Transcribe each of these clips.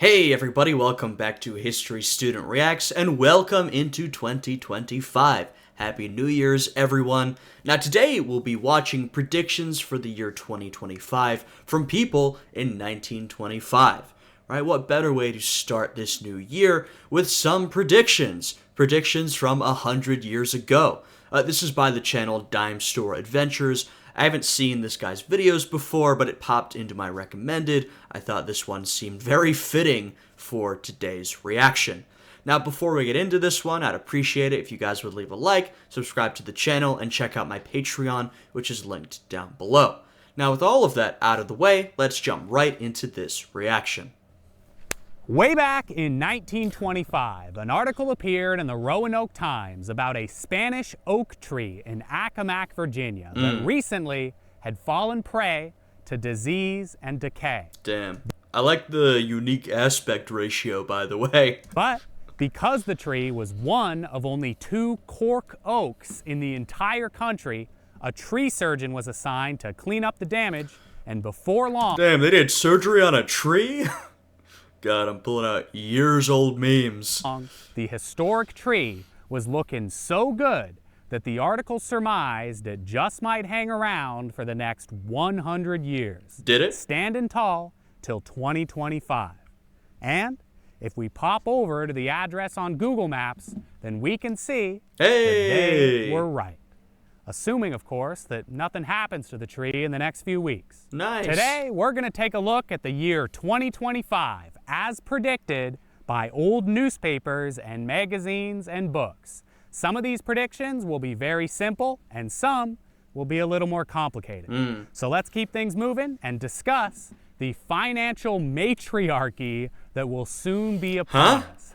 Hey everybody, welcome back to History Student Reacts, and welcome into 2025. Happy New Year's, everyone. Now today we'll be watching predictions for the year 2025 from people in 1925. Right, what better way to start this new year with some predictions from 100 years ago. This is by the channel Dime Store Adventures. I haven't seen this guy's videos before, but it popped into my recommended. I thought this one seemed very fitting for today's reaction. Now, before we get into this one, I'd appreciate it if you guys would leave a like, subscribe to the channel, and check out my Patreon, which is linked down below. Now, with all of that out of the way, let's jump right into this reaction. Way back in 1925, an article appeared in the Roanoke Times about a Spanish oak tree in Accomack, Virginia, that recently had fallen prey to disease and decay. Damn. I like the unique aspect ratio, by the way. But because the tree was one of only 2 cork oaks in the entire country, a tree surgeon was assigned to clean up the damage, and before long... Damn, they did surgery on a tree? God, I'm pulling out years-old memes. The historic tree was looking so good that the article surmised it just might hang around for the next 100 years. Did it? Standing tall till 2025. And if we pop over to the address on Google Maps, then we can see that they were right. Assuming, of course, that nothing happens to the tree in the next few weeks. Nice. Today, we're going to take a look at the year 2025, as predicted by old newspapers and magazines and books. Some of these predictions will be very simple, and some will be a little more complicated. So let's keep things moving and discuss the financial matriarchy that will soon be upon us.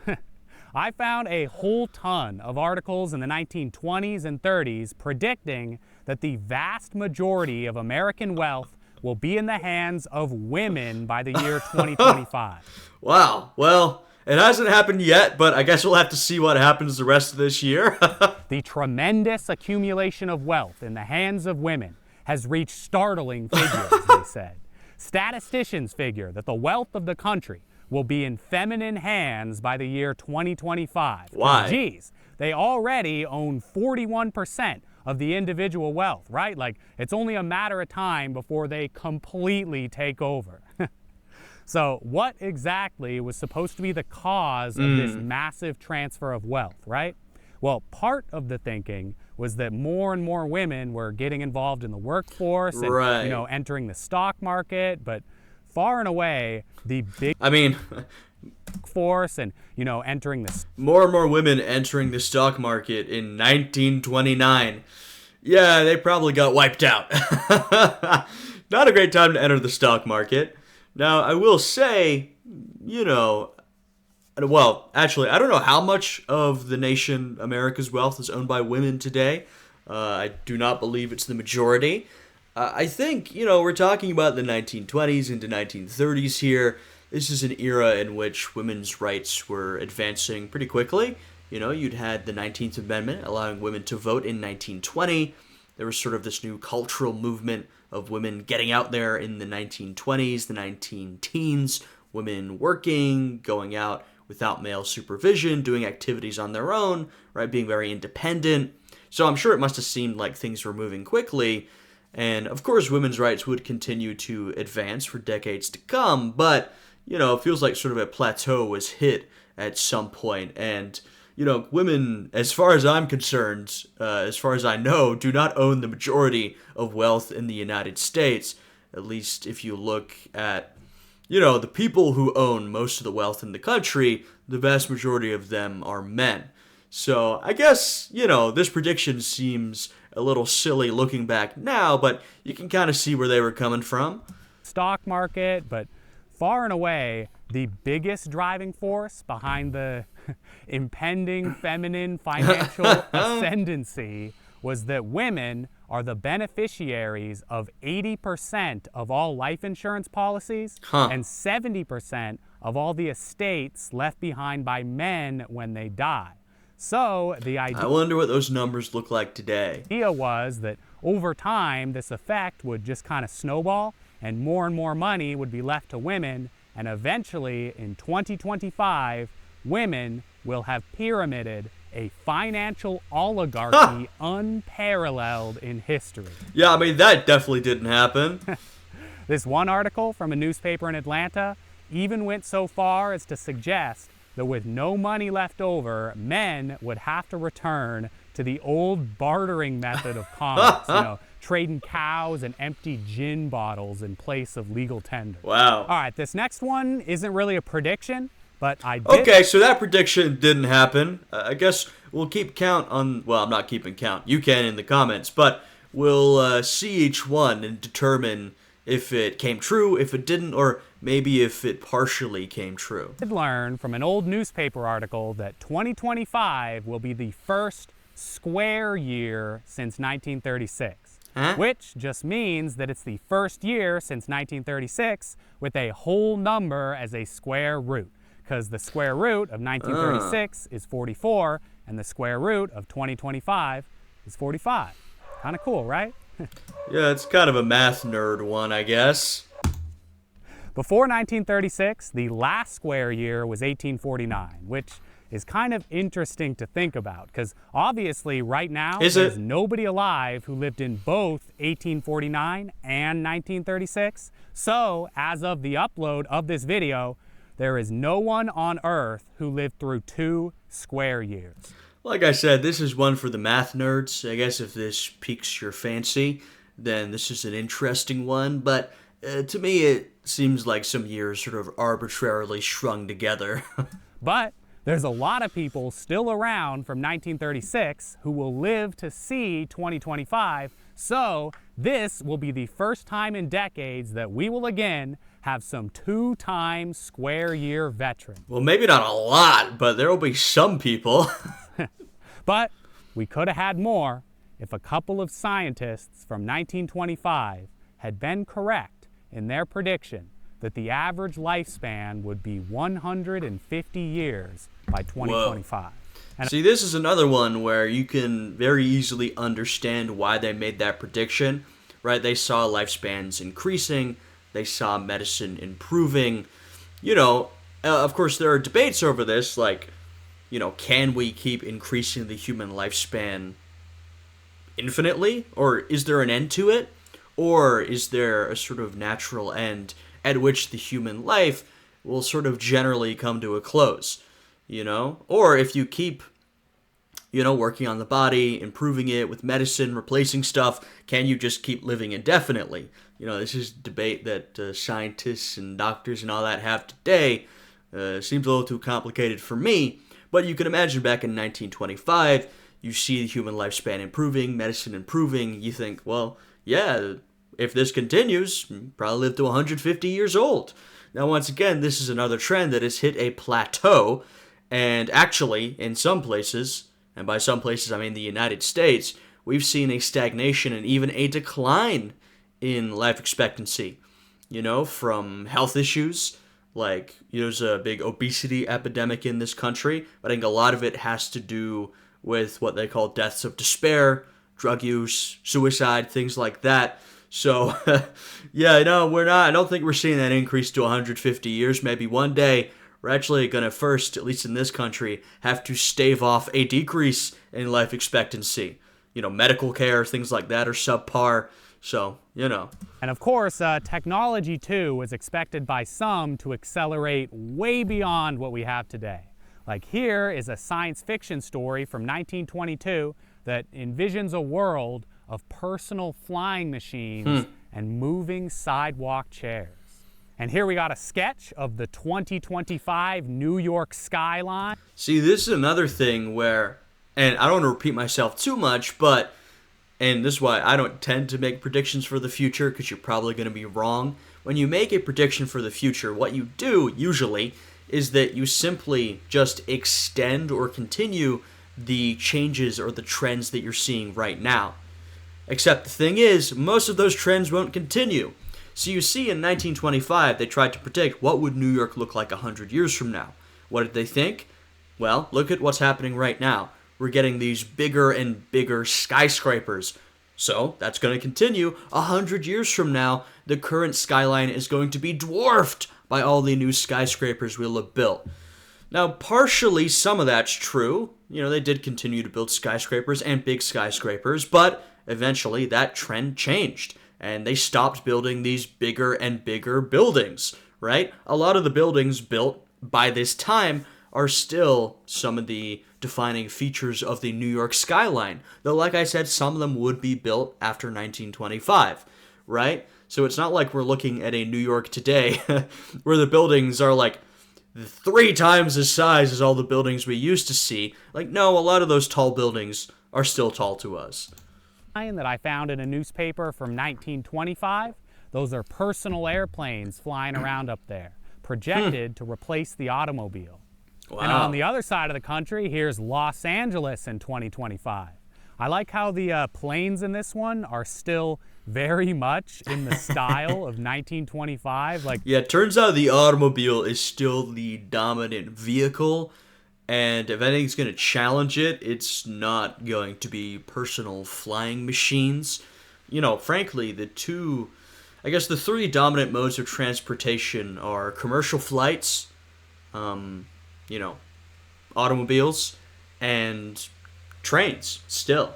I found a whole ton of articles in the 1920s and 30s predicting that the vast majority of American wealth will be in the hands of women by the year 2025. Wow. Well, it hasn't happened yet, but I guess we'll have to see what happens the rest of this year. The tremendous accumulation of wealth in the hands of women has reached startling figures, they said. Statisticians figure that the wealth of the country will be in feminine hands by the year 2025. Why? Geez, they already own 41% of the individual wealth, right? Like, it's only a matter of time before they completely take over. So what exactly was supposed to be the cause of this massive transfer of wealth, right? Well, part of the thinking was that more and more women were getting involved in the workforce and, entering the stock market, but far and away, the big force and, entering the... More and more women entering the stock market in 1929. Yeah, they probably got wiped out. Not a great time to enter the stock market. Now, I will say, well, actually, I don't know how much of the nation, America's wealth, is owned by women today. I do not believe it's the majority. I think, we're talking about the 1920s into 1930s here. This is an era in which women's rights were advancing pretty quickly. You'd had the 19th Amendment allowing women to vote in 1920. There was sort of this new cultural movement of women getting out there in the 1920s, the 19-teens, women working, going out without male supervision, doing activities on their own, right, being very independent. So I'm sure it must have seemed like things were moving quickly. And, of course, women's rights would continue to advance for decades to come, but, it feels like sort of a plateau was hit at some point. And, women, as far as I'm concerned, as far as I know, do not own the majority of wealth in the United States, at least if you look at, the people who own most of the wealth in the country, the vast majority of them are men. So I guess, this prediction seems a little silly looking back now, but you can kind of see where they were coming from. Stock market, but far and away, the biggest driving force behind the impending feminine financial ascendancy was that women are the beneficiaries of 80% of all life insurance policies and 70% of all the estates left behind by men when they die. So the idea... I wonder what those numbers look like today. The idea was that over time, this effect would just kind of snowball and more money would be left to women and eventually in 2025, women will have pyramided a financial oligarchy unparalleled in history. Yeah, I mean, that definitely didn't happen. This one article from a newspaper in Atlanta even went so far as to suggest that with no money left over, men would have to return to the old bartering method of commerce, trading cows and empty gin bottles in place of legal tender. Wow. All right, this next one isn't really a prediction, but I did. Okay, so that prediction didn't happen. I guess we'll keep count on, well, I'm not keeping count. You can in the comments, but we'll see each one and determine if it came true, if it didn't, or maybe if it partially came true. I did learn from an old newspaper article that 2025 will be the first square year since 1936. Which just means that it's the first year since 1936 with a whole number as a square root. Because the square root of 1936 is 44, and the square root of 2025 is 45. Kind of cool, right? Yeah, it's kind of a math nerd one, I guess. Before 1936, the last square year was 1849, which is kind of interesting to think about, because obviously right now there's nobody alive who lived in both 1849 and 1936. So as of the upload of this video, there is no one on Earth who lived through 2 square years. Like I said, this is one for the math nerds. I guess if this piques your fancy, then this is an interesting one. But to me, it seems like some years sort of arbitrarily strung together. But there's a lot of people still around from 1936 who will live to see 2025. So this will be the first time in decades that we will again have some 2-time square year veterans. Well, maybe not a lot, but there will be some people. But we could have had more if a couple of scientists from 1925 had been correct in their prediction that the average lifespan would be 150 years by 2025. See, this is another one where you can very easily understand why they made that prediction, right? They saw lifespans increasing, they saw medicine improving. Of course, there are debates over this, like, can we keep increasing the human lifespan infinitely? Or is there an end to it? Or is there a sort of natural end at which the human life will sort of generally come to a close? Or if you keep, working on the body, improving it with medicine, replacing stuff, can you just keep living indefinitely? This is a debate that scientists and doctors and all that have today. Seems a little too complicated for me, but you can imagine back in 1925, you see the human lifespan improving, medicine improving, you think, well, yeah, if this continues, probably live to 150 years old. Now, once again, this is another trend that has hit a plateau, and actually, in some places, and by some places I mean the United States, we've seen a stagnation and even a decline in life expectancy, from health issues, like, there's a big obesity epidemic in this country, but I think a lot of it has to do with what they call deaths of despair, drug use, suicide, things like that. So, I don't think we're seeing that increase to 150 years. Maybe one day we're actually going to first, at least in this country, have to stave off a decrease in life expectancy. Medical care, things like that are subpar. So, And of course, technology too is expected by some to accelerate way beyond what we have today. Like here is a science fiction story from 1922 that envisions a world of personal flying machines and moving sidewalk chairs. And here we got a sketch of the 2025 New York skyline. See, this is another thing where, and I don't want to repeat myself too much, and this is why I don't tend to make predictions for the future, because you're probably going to be wrong. When you make a prediction for the future, what you do, usually, is that you simply just extend or continue the changes or the trends that you're seeing right now. Except the thing is, most of those trends won't continue. So you see in 1925, they tried to predict what would New York look like 100 years from now. What did they think? Well, look at what's happening right now. We're getting these bigger and bigger skyscrapers. So that's going to continue. 100 years from now, the current skyline is going to be dwarfed by all the new skyscrapers we'll have built. Now, partially, some of that's true. They did continue to build skyscrapers and big skyscrapers, but eventually that trend changed, and they stopped building these bigger and bigger buildings, right? A lot of the buildings built by this time are still some of the defining features of the New York skyline, though, like I said, some of them would be built after 1925, right? So it's not like we're looking at a New York today where the buildings are like 3 times the size as all the buildings we used to see. Like, no, a lot of those tall buildings are still tall to us. That I found in a newspaper from 1925, those are personal airplanes flying around up there, projected to replace the automobile. Wow. And on the other side of the country, here's Los Angeles in 2025. I like how the planes in this one are still very much in the style of 1925. Yeah, it turns out the automobile is still the dominant vehicle, and if anything's going to challenge it, it's not going to be personal flying machines. Frankly, the 3 dominant modes of transportation are commercial flights, automobiles, and trains still.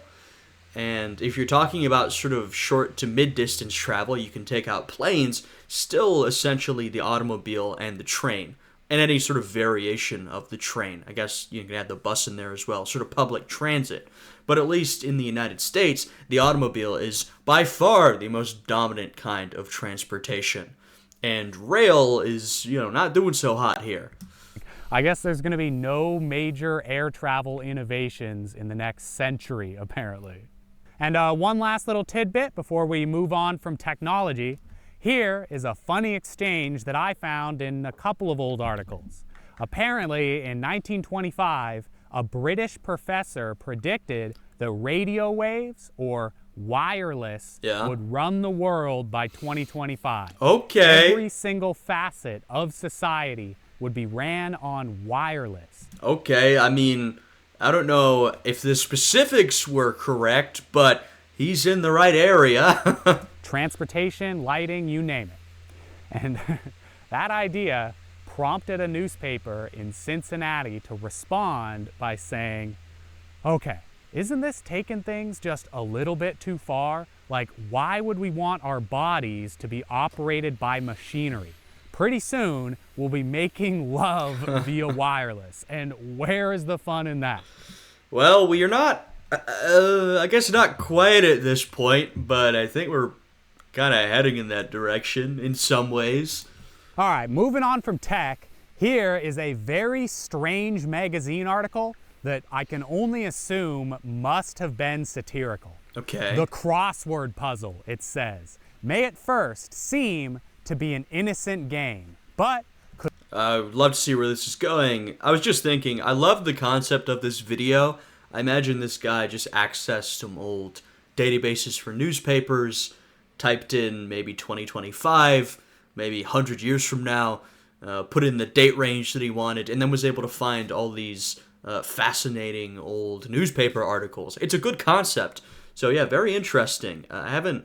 And if you're talking about sort of short to mid-distance travel, you can take out planes, still essentially the automobile and the train, and any sort of variation of the train. I guess you can add the bus in there as well, sort of public transit. But at least in the United States, the automobile is by far the most dominant kind of transportation. And rail is, not doing so hot here. I guess there's going to be no major air travel innovations in the next century, apparently. And one last little tidbit before we move on from technology. Here is a funny exchange that I found in a couple of old articles. Apparently, in 1925, a British professor predicted that radio waves, or wireless, would run the world by 2025. Okay. Every single facet of society would be ran on wireless. Okay, I mean, I don't know if the specifics were correct, but he's in the right area. Transportation, lighting, you name it. And that idea prompted a newspaper in Cincinnati to respond by saying, okay, isn't this taking things just a little bit too far? Like, why would we want our bodies to be operated by machinery? Pretty soon, we'll be making love via wireless. And where is the fun in that? Well, we are not, I guess not quite at this point, but I think we're kind of heading in that direction in some ways. All right, moving on from tech, here is a very strange magazine article that I can only assume must have been satirical. Okay. The crossword puzzle, it says, may at first seem to be an innocent game, but I would love to see where this is going. I was just thinking, I love the concept of this video. I imagine this guy just accessed some old databases for newspapers, typed in maybe 2025, maybe 100 years from now, put in the date range that he wanted, and then was able to find all these fascinating old newspaper articles. It's a good concept. So yeah, very interesting. I haven't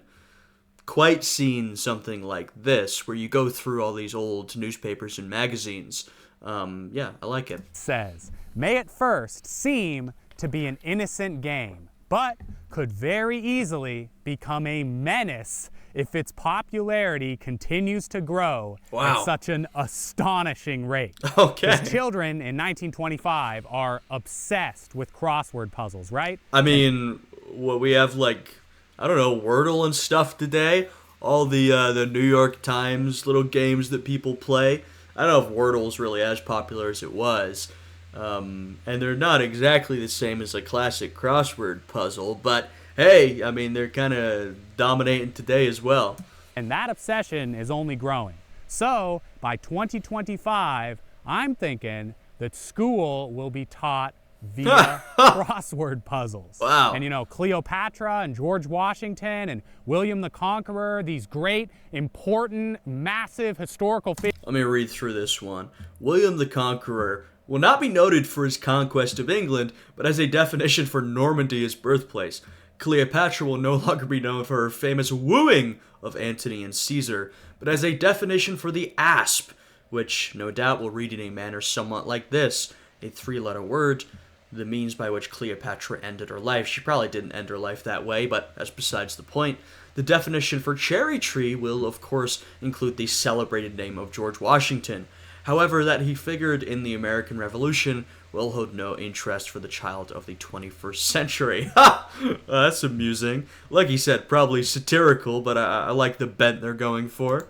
quite seen something like this, where you go through all these old newspapers and magazines. Yeah, I like it. Says, may at first seem to be an innocent game, but could very easily become a menace if its popularity continues to grow at such an astonishing rate. Okay. Because children in 1925 are obsessed with crossword puzzles, right? I mean, what we have, like, I don't know, Wordle and stuff today. All the New York Times little games that people play. I don't know if Wordle's really as popular as it was. And they're not exactly the same as a classic crossword puzzle, but hey, I mean, they're kind of dominating today as well. And that obsession is only growing. So by 2025, I'm thinking that school will be taught via crossword puzzles. Wow. And Cleopatra and George Washington and William the Conqueror, these great, important, massive historical figures. Let me read through this one. William the Conqueror will not be noted for his conquest of England, but as a definition for Normandy, his birthplace. Cleopatra will no longer be known for her famous wooing of Antony and Caesar, but as a definition for the asp, which no doubt will read in a manner somewhat like this: a 3-letter word, the means by which Cleopatra ended her life. She probably didn't end her life that way, but that's besides the point. The definition for cherry tree will, of course, include the celebrated name of George Washington. However, that he figured in the American Revolution will hold no interest for the child of the 21st century. Ha! That's amusing. Like he said, probably satirical, but I like the bent they're going for.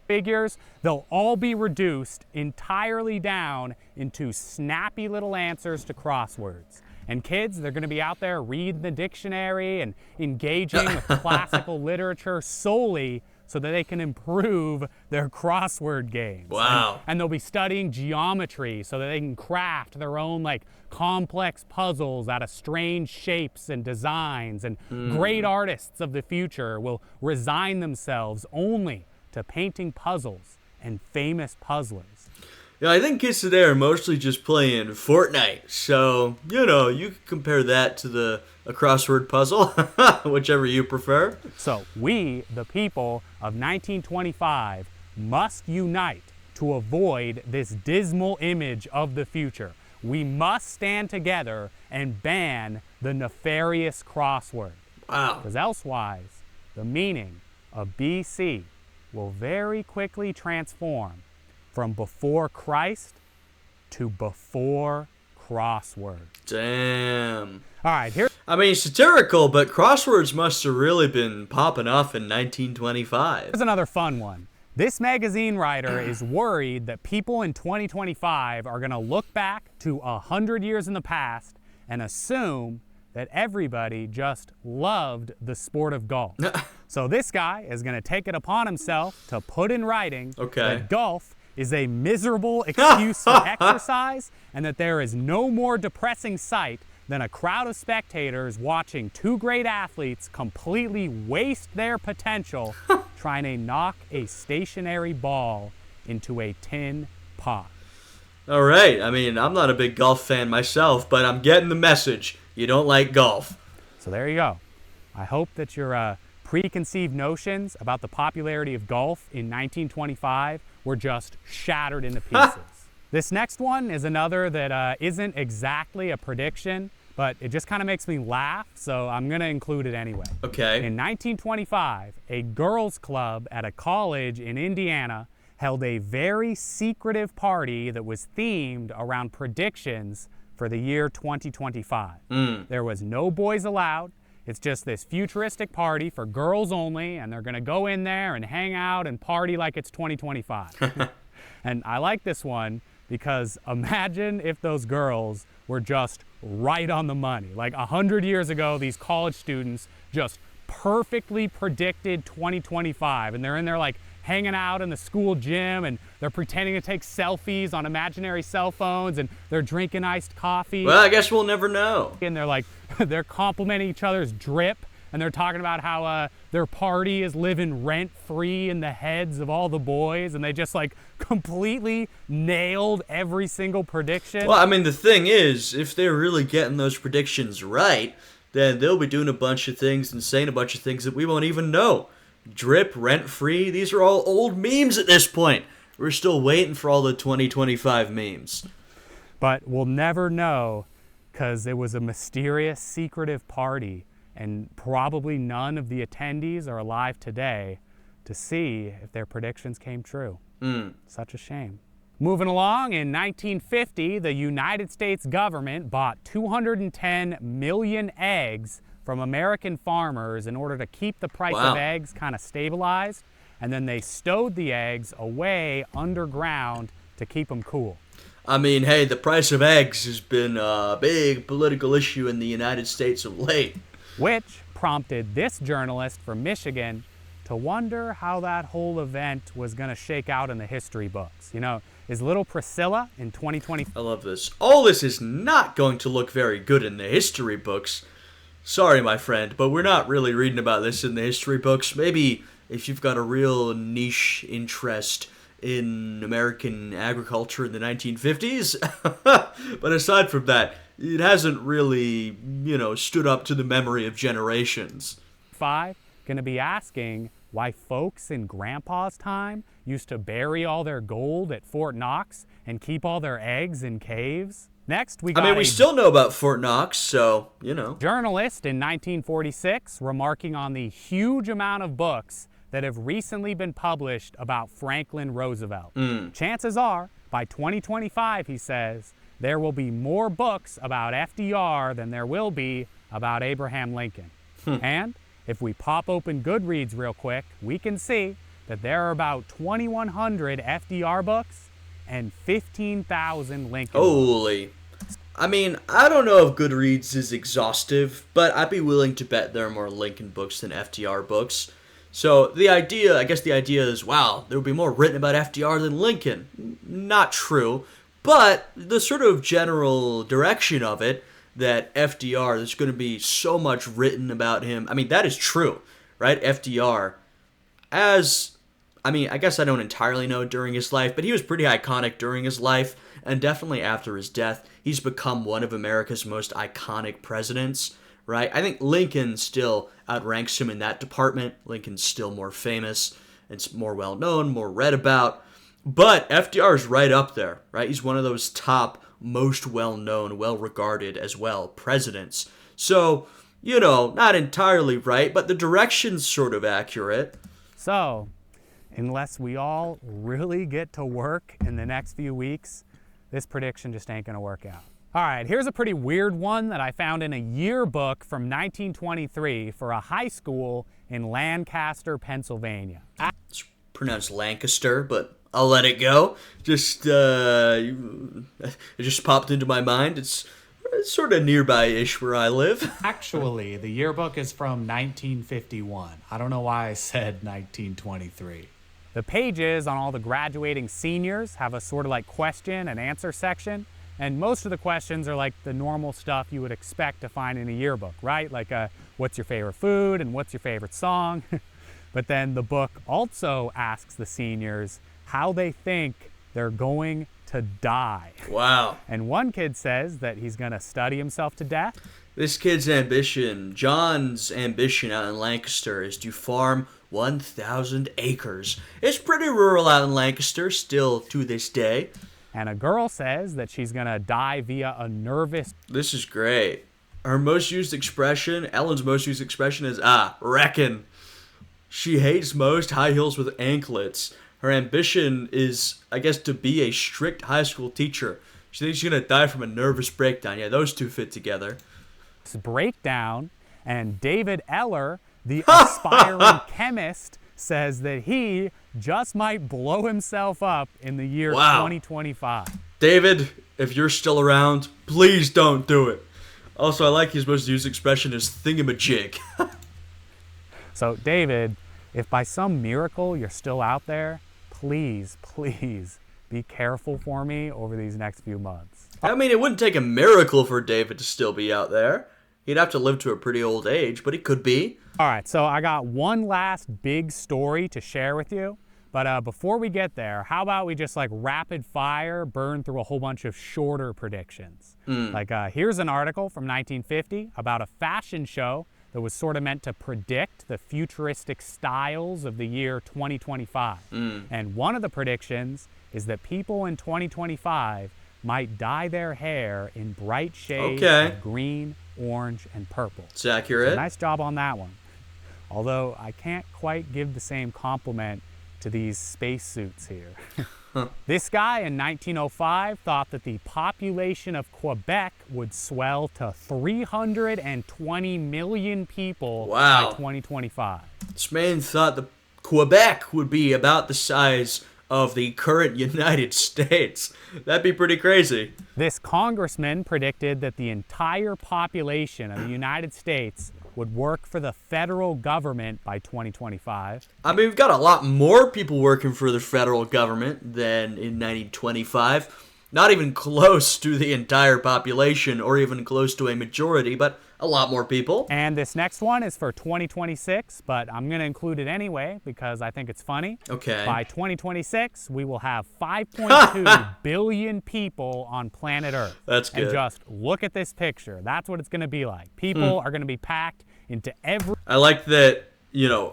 Figures, they'll all be reduced entirely down into snappy little answers to crosswords. And kids, they're going to be out there reading the dictionary and engaging with classical literature solely so that they can improve their crossword games. Wow. And they'll be studying geometry so that they can craft their own complex puzzles out of strange shapes and designs. And great artists of the future will resign themselves only to painting puzzles and famous puzzlers. Yeah, I think kids today are mostly just playing Fortnite, so, you can compare that to a crossword puzzle, whichever you prefer. So we, the people of 1925, must unite to avoid this dismal image of the future. We must stand together and ban the nefarious crossword. Wow. Because elsewise, the meaning of BC will very quickly transform from before Christ to before crossword. Damn. All right, here. I mean, satirical, but crosswords must have really been popping off in 1925. Here's another fun one. This magazine writer is worried that people in 2025 are going to look back to 100 years in the past and assume that everybody just loved the sport of golf. So this guy is going to take it upon himself to put in writing that golf is a miserable excuse for exercise and that there is no more depressing sight than a crowd of spectators watching two great athletes completely waste their potential trying to knock a stationary ball into a tin pot. All right. I mean, I'm not a big golf fan myself, but I'm getting the message. You don't like golf. So there you go. I hope that your preconceived notions about the popularity of golf in 1925 were just shattered into pieces. This next one is another that isn't exactly a prediction, but it just kind of makes me laugh, so I'm going to include it anyway. Okay. In 1925, a girls' club at a college in Indiana held a very secretive party that was themed around predictions for the year 2025. There was no boys allowed. It's just this futuristic party for girls only, and they're going to go in there and hang out and party like it's 2025. And I like this one because imagine if those girls were just right on the money. Like 100 years ago, these college students just perfectly predicted 2025, and they're in there hanging out in the school gym, and they're pretending to take selfies on imaginary cell phones, and they're drinking iced coffee. Well, I guess we'll never know. And they're they're complimenting each other's drip, and they're talking about how their party is living rent-free in the heads of all the boys, and they just completely nailed every single prediction. Well, I mean, the thing is, if they're really getting those predictions right, then they'll be doing a bunch of things and saying a bunch of things that we won't even know. Drip, rent-free, these are all old memes at this point. We're still waiting for all the 2025 memes. But we'll never know because it was a mysterious, secretive party, and probably none of the attendees are alive today to see if their predictions came true. Such a shame. Moving along, in 1950, the United States government bought 210 million eggs from American farmers in order to keep the price of eggs kind of stabilized, and then they stowed the eggs away underground to keep them cool. I mean, hey, the price of eggs has been a big political issue in the United States of late. Which prompted this journalist from Michigan to wonder how that whole event was going to shake out in the history books. Is little Priscilla in 2020... I love this. All this is not going to look very good in the history books. Sorry, my friend, but we're not really reading about this in the history books. Maybe if you've got a real niche interest in American agriculture in the 1950s. But aside from that, it hasn't really, stood up to the memory of generations. Going to be asking why folks in Grandpa's time used to bury all their gold at Fort Knox and keep all their eggs in caves. Next, we got we still know about Fort Knox, so, journalist in 1946 remarking on the huge amount of books that have recently been published about Franklin Roosevelt. Chances are, by 2025, he says, there will be more books about FDR than there will be about Abraham Lincoln. And if we pop open Goodreads real quick, we can see that there are about 2,100 FDR books and 15,000 Lincoln Holy. I don't know if Goodreads is exhaustive, but I'd be willing to bet there are more Lincoln books than FDR books. So I guess the idea is, wow, there will be more written about FDR than Lincoln. Not true, but the sort of general direction of it, that FDR, there's going to be so much written about him. That is true, right? FDR, I guess I don't entirely know during his life, but he was pretty iconic during his life, and definitely after his death, he's become one of America's most iconic presidents, right? I think Lincoln still outranks him in that department. Lincoln's still more famous, it's more well-known, more read about, but FDR is right up there, right? He's one of those top, most well-known, well-regarded as well presidents. So, not entirely right, but the direction's sort of accurate. So, unless we all really get to work in the next few weeks, this prediction just ain't gonna work out. All right, here's a pretty weird one that I found in a yearbook from 1923 for a high school in Lancaster, Pennsylvania. It's pronounced Lancaster, but I'll let it go. It just popped into my mind. It's sort of nearby-ish where I live. Actually, the yearbook is from 1951. I don't know why I said 1923. The pages on all the graduating seniors have a sort of like question and answer section, and most of the questions are like the normal stuff you would expect to find in a yearbook, right? Like what's your favorite food and what's your favorite song? But then the book also asks the seniors how they think they're going to die. Wow. And one kid says that he's going to study himself to death. This kid's ambition, John's ambition out in Lancaster, is to farm 1,000 acres. It's pretty rural out in Lancaster still to this day. And a girl says that she's going to die via a nervous... This is great. Her most used expression, Ellen's most used expression is, reckon. She hates most high heels with anklets. Her ambition is, I guess, to be a strict high school teacher. She thinks she's going to die from a nervous breakdown. Yeah, those two fit together. Breakdown, and David Eller, the aspiring chemist, says that he just might blow himself up in the year 2025. David, if you're still around, please don't do it. Also, I like his most used expression is thingamajig. So, David, if by some miracle you're still out there, please be careful for me over these next few months. It wouldn't take a miracle for David to still be out there. He'd have to live to a pretty old age, but he could be. All right, so I got one last big story to share with you. But before we get there, how about we just rapid fire burn through a whole bunch of shorter predictions? Here's an article from 1950 about a fashion show that was sort of meant to predict the futuristic styles of the year 2025. And one of the predictions is that people in 2025 might dye their hair in bright shades of green, orange, and purple. It's accurate. So nice job on that one. Although I can't quite give the same compliment to these spacesuits here. This guy in 1905 thought that the population of Quebec would swell to 320 million people by 2025. This man thought that Quebec would be about the size of the current United States. That'd be pretty crazy. This congressman predicted that the entire population of the United States would work for the federal government by 2025. We've got a lot more people working for the federal government than in 1925. Not even close to the entire population or even close to a majority, but a lot more people. And this next one is for 2026, but I'm going to include it anyway because I think it's funny. Okay. By 2026, we will have 5.2 billion people on planet Earth. That's good. And just look at this picture. That's what it's going to be like. People are going to be packed into every... I like that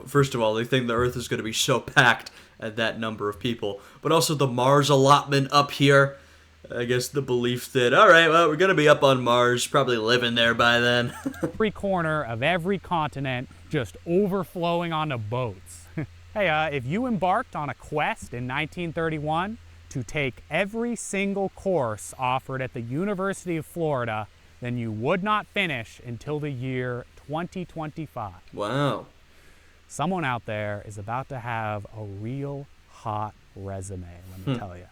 first of all, they think the Earth is going to be so packed at that number of people, but also the Mars allotment up here. I guess the belief that, all right, well, we're going to be up on Mars, probably living there by then. Every corner of every continent just overflowing onto boats. Hey, if you embarked on a quest in 1931 to take every single course offered at the University of Florida, then you would not finish until the year 2025. Wow. Someone out there is about to have a real hot resume, let me tell you.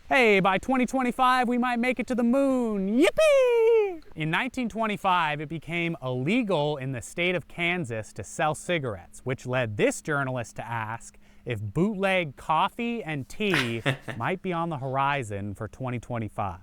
Hey, by 2025, we might make it to the moon. Yippee! In 1925, it became illegal in the state of Kansas to sell cigarettes, which led this journalist to ask if bootleg coffee and tea might be on the horizon for 2025.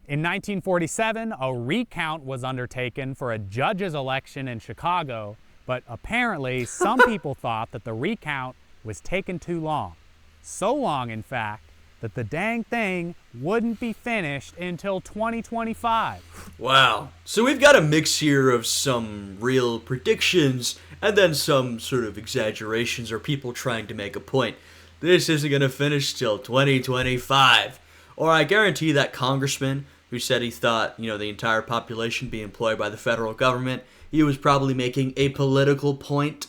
In 1947, a recount was undertaken for a judge's election in Chicago, but apparently some people thought that the recount was taking too long. So long, in fact, that the dang thing wouldn't be finished until 2025. Wow. So we've got a mix here of some real predictions and then some sort of exaggerations or people trying to make a point. This isn't going to finish till 2025. Or I guarantee that congressman who said he thought, the entire population be employed by the federal government, he was probably making a political point.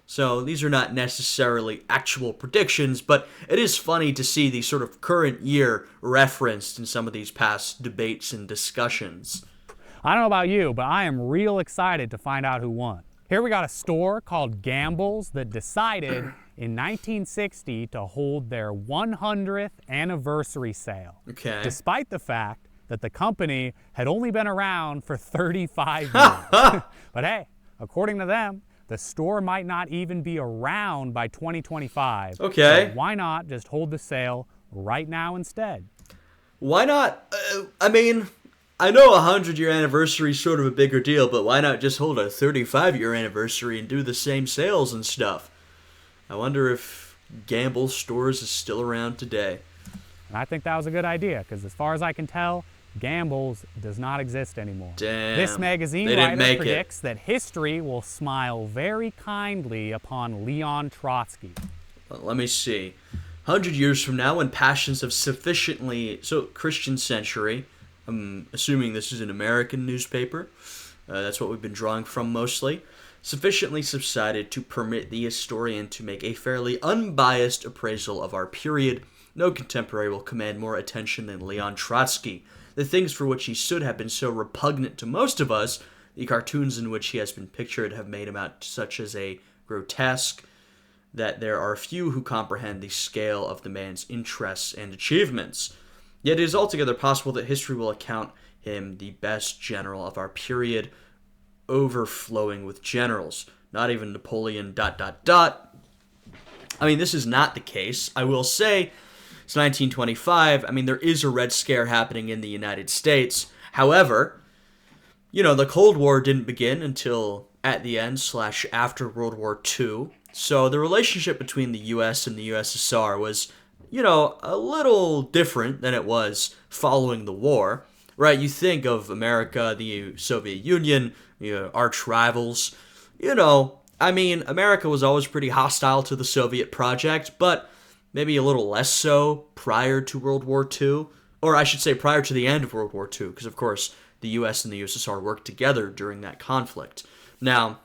So these are not necessarily actual predictions, but it is funny to see the sort of current year referenced in some of these past debates and discussions. I don't know about you, but I am real excited to find out who won. Here we got a store called Gamble's that decided in 1960 to hold their 100th anniversary sale. Okay. Despite the fact that the company had only been around for 35 years. But hey, according to them, the store might not even be around by 2025. Okay. So why not just hold the sale right now instead? Why not? I know a 100-year anniversary is sort of a bigger deal, but why not just hold a 35-year anniversary and do the same sales and stuff? I wonder if Gamble Stores is still around today. And I think that was a good idea, because as far as I can tell, Gamble's does not exist anymore. Damn. This magazine writer predicts that history will smile very kindly upon Leon Trotsky. Well, let me see. 100 years from now, when passions have sufficiently... So, Christian Century. I'm assuming this is an American newspaper. That's what we've been drawing from mostly. Sufficiently subsided to permit the historian to make a fairly unbiased appraisal of our period. No contemporary will command more attention than Leon Trotsky. The things for which he should have been so repugnant to most of us, the cartoons in which he has been pictured have made him out such as a grotesque that there are few who comprehend the scale of the man's interests and achievements. Yet it is altogether possible that history will account him the best general of our period, overflowing with generals. Not even Napoleon... this is not the case. I will say... It's 1925. There is a Red Scare happening in the United States. However, the Cold War didn't begin until at the end / after World War II. So the relationship between the U.S. and the USSR was, a little different than it was following the war. Right? You think of America, the Soviet Union, arch rivals. America was always pretty hostile to the Soviet project, but... maybe a little less so prior to World War II, or I should say prior to the end of World War II, because of course the US and the USSR worked together during that conflict. Now,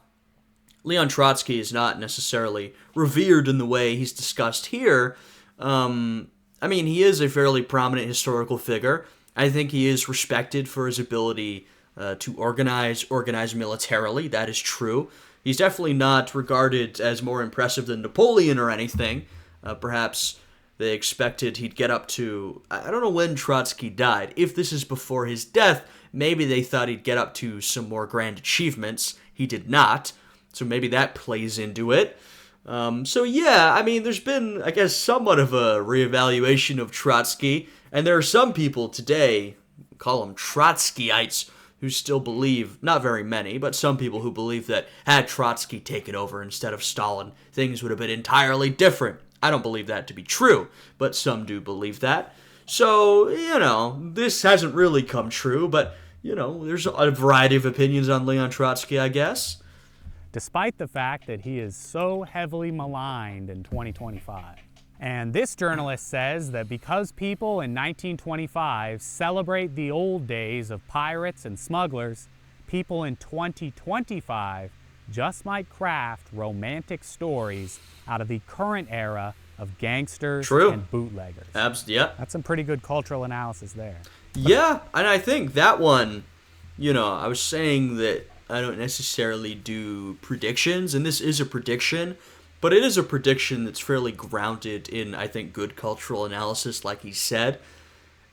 Leon Trotsky is not necessarily revered in the way he's discussed here. He is a fairly prominent historical figure. I think he is respected for his ability to organize militarily. That is true. He's definitely not regarded as more impressive than Napoleon or anything. Perhaps they expected he'd get up to... I don't know when Trotsky died. If this is before his death, maybe they thought he'd get up to some more grand achievements. He did not. So maybe that plays into it. There's been, I guess, somewhat of a reevaluation of Trotsky. And there are some people today, call them Trotskyites, who still believe, not very many, but some people who believe that had Trotsky taken over instead of Stalin, things would have been entirely different. I don't believe that to be true, but some do believe that. So, this hasn't really come true, but, there's a variety of opinions on Leon Trotsky, I guess. despite the fact that he is so heavily maligned in 2025. And this journalist says that because people in 1925 celebrate the old days of pirates and smugglers, people in 2025 just might craft romantic stories out of the current era of gangsters and bootleggers. Yeah. That's some pretty good cultural analysis there. Yeah, and I think that one, I was saying that I don't necessarily do predictions, and this is a prediction, but it is a prediction that's fairly grounded in, I think, good cultural analysis, like he said.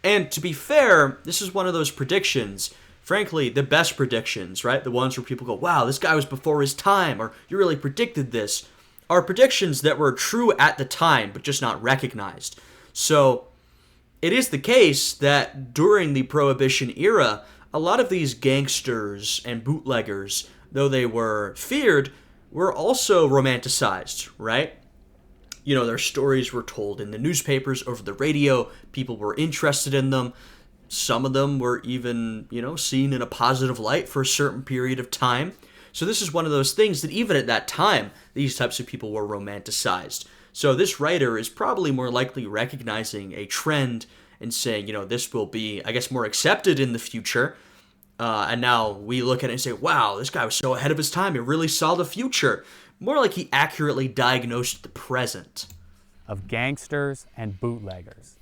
And to be fair, this is one of those predictions, frankly, the best predictions, right? The ones where people go, wow, this guy was before his time, or you really predicted this, are predictions that were true at the time, but just not recognized. So it is the case that during the Prohibition era, a lot of these gangsters and bootleggers, though they were feared, were also romanticized, right? Their stories were told in the newspapers, over the radio, people were interested in them. Some of them were even, seen in a positive light for a certain period of time. So this is one of those things that even at that time, these types of people were romanticized. So this writer is probably more likely recognizing a trend and saying, this will be, I guess, more accepted in the future. And now we look at it and say, wow, this guy was so ahead of his time. He really saw the future. More like he accurately diagnosed the present. Of gangsters and bootleggers.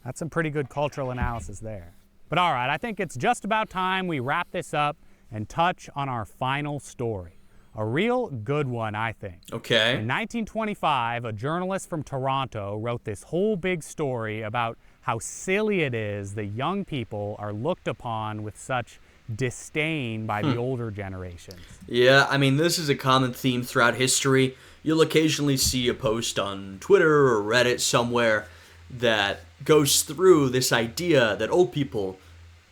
That's some pretty good cultural analysis there. But all right, I think it's just about time we wrap this up and touch on our final story. A real good one, I think. Okay. In 1925, a journalist from Toronto wrote this whole big story about how silly it is that young people are looked upon with such disdain by the older generations. Yeah, I mean, this is a common theme throughout history. You'll occasionally see a post on Twitter or Reddit somewhere that goes through this idea that old people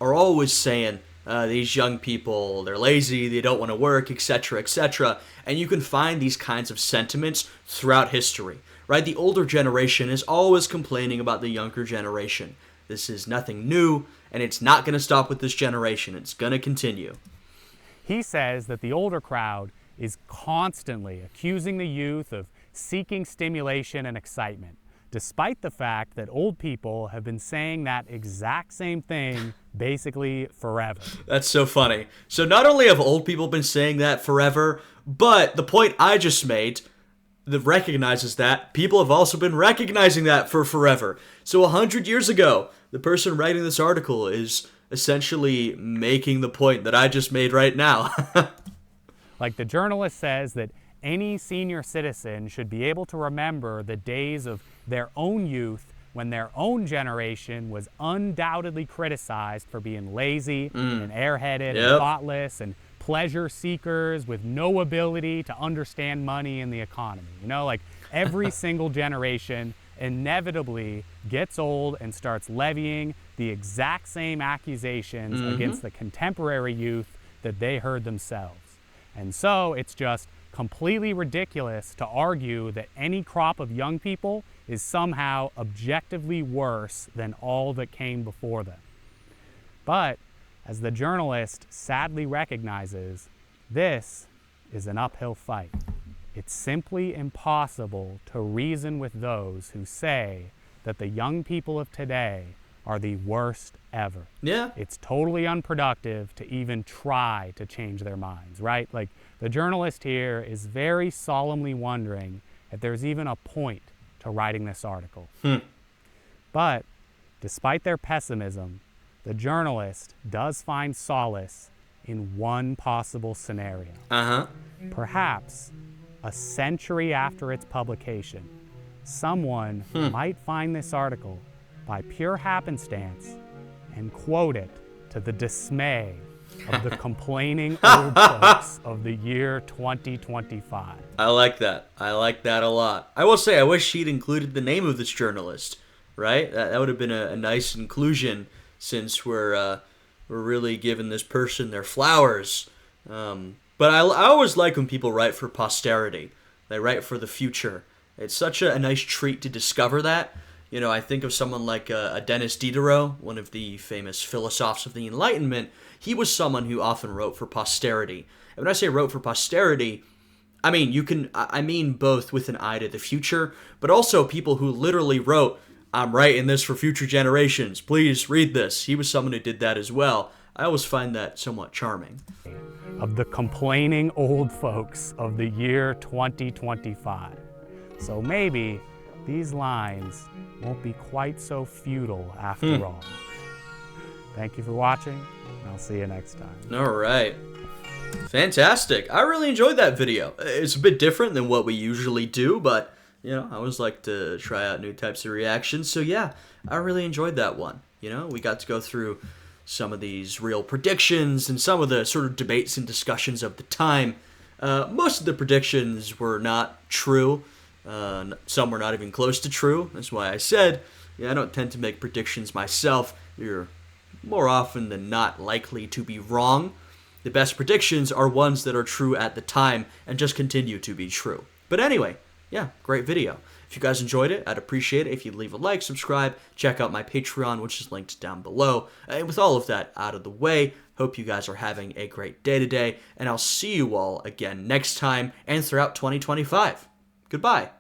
are always saying, these young people, they're lazy, they don't want to work, etc., etc. And you can find these kinds of sentiments throughout history, right? The older generation is always complaining about the younger generation. This is nothing new, and it's not going to stop with this generation. It's going to continue. He says that the older crowd is constantly accusing the youth of seeking stimulation and excitement, despite the fact that old people have been saying that exact same thing basically forever. That's so funny. So not only have old people been saying that forever, but the point I just made that recognizes that, people have also been recognizing that for forever. So 100 years ago, the person writing this article is essentially making the point that I just made right now. Like the journalist says that any senior citizen should be able to remember the days of their own youth when their own generation was undoubtedly criticized for being lazy and airheaded and thoughtless and pleasure seekers with no ability to understand money and the economy. Like every single generation inevitably gets old and starts levying the exact same accusations against the contemporary youth that they heard themselves. And so it's just completely ridiculous to argue that any crop of young people is somehow objectively worse than all that came before them. But as the journalist sadly recognizes, this is an uphill fight. It's simply impossible to reason with those who say that the young people of today are the worst ever. Yeah. It's totally unproductive to even try to change their minds, right? Like the journalist here is very solemnly wondering if there's even a point to writing this article. But despite their pessimism, the journalist does find solace in one possible scenario. Perhaps a century after its publication, someone might find this article by pure happenstance and quote it to the dismay of the complaining old folks of the year 2025. I like that. I like that a lot. I will say, I wish he'd included the name of this journalist, right? That would have been a nice inclusion, since we're really giving this person their flowers. But I always like when people write for posterity. They write for the future. It's such a nice treat to discover that. I think of someone like a Denis Diderot, one of the famous philosophers of the Enlightenment. He was someone who often wrote for posterity. And when I say wrote for posterity, I mean, I mean both with an eye to the future, but also people who literally wrote, I'm writing this for future generations. Please read this. He was someone who did that as well. I always find that somewhat charming. Of the complaining old folks of the year 2025. So maybe these lines won't be quite so futile after all. Thank you for watching, and I'll see you next time. All right. Fantastic. I really enjoyed that video. It's a bit different than what we usually do, but, you know, I always like to try out new types of reactions. So, yeah, I really enjoyed that one. You know, we got to go through some of these real predictions and some of the sort of debates and discussions of the time. Most of the predictions were not true. Some were not even close to true. That's why I said, yeah, I don't tend to make predictions myself. You're more often than not likely to be wrong. The best predictions are ones that are true at the time and just continue to be true. But anyway, yeah, great video. If you guys enjoyed it, I'd appreciate it if you'd leave a like, subscribe, check out my Patreon, which is linked down below. And with all of that out of the way, hope you guys are having a great day today, and I'll see you all again next time and throughout 2025. Goodbye.